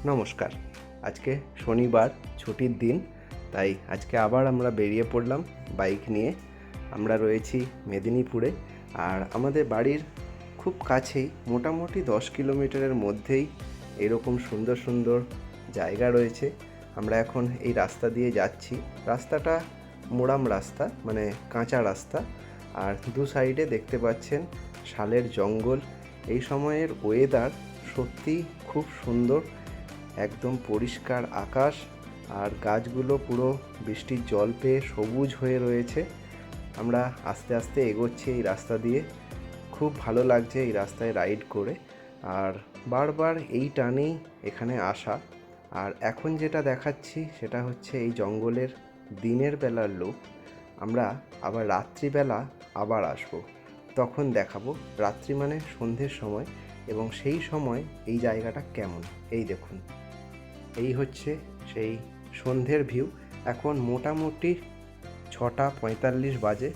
নমস্কার। আজকে শনিবার, ছুটির দিন, তাই আজকে আবার আমরা বেরিয়ে পড়লাম বাইক নিয়ে। আমরা রয়েছি মেদিনীপুরে, আর আমাদের বাড়ির খুব কাছেই, মোটামুটি 10 কিলোমিটারের মধ্যেই এরকম সুন্দর সুন্দর জায়গা রয়েছে। আমরা এখন এই রাস্তা দিয়ে যাচ্ছি। রাস্তাটা মোড়াম রাস্তা, মানে কাঁচা রাস্তা, আর দু সাইডে দেখতে পাচ্ছেন শালের জঙ্গল। এই সময়ের ওয়েদার সত্যি খুব সুন্দর, একদম পরিষ্কার আকাশ, আর গাছগুলো পুরো বৃষ্টির জল পেয়ে সবুজ হয়ে রয়েছে। আমরা আস্তে আস্তে এগোচ্ছি এই রাস্তা দিয়ে। খুব ভালো লাগছে এই রাস্তায় রাইড করে, আর বারবার এই টানেই এখানে আসা। আর এখন যেটা দেখাচ্ছি সেটা হচ্ছে এই জঙ্গলের দিনের বেলার লুক। আমরা আবার রাত্রিবেলা আবার আসবো, তখন দেখাবো। রাত্রি মানে সন্ধ্যের সময়, এবং সেই সময় এই জায়গাটা কেমন। এই দেখুন, এই হচ্ছে সেই সন্ধ্যের ভিউ। এখন মোটামুটি 6:45 বাজে,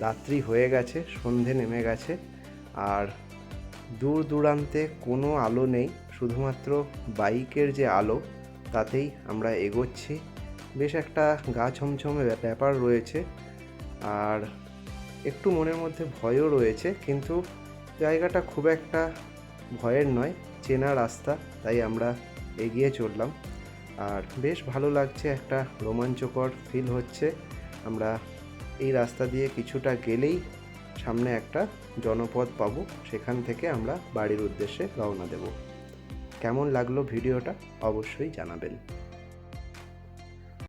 রাত্রি হয়ে গেছে, সন্ধে নেমে গেছে, আর দূর দূরান্তে কোনো আলো নেই, শুধুমাত্র বাইকের যে আলো তাতেই আমরা এগোচ্ছি। বেশ একটা গা ছমছমে ব্যাপার রয়েছে, আর একটু মনের মধ্যে ভয়ও রয়েছে, কিন্তু জায়গাটা খুব একটা ভয়ের নয়, চেনা রাস্তা, তাই আমরা এগিয়ে চললাম। আর বেশ ভালো লাগছে, একটা রোমাঞ্চকর ফিল হচ্ছে। আমরা এই রাস্তা দিয়ে কিছুটা গেলেই সামনে একটা জনপদ পাবো, সেখান থেকে আমরা বাড়ির উদ্দেশ্যে রওনা দেব। কেমন লাগলো ভিডিওটা অবশ্যই জানাবেন।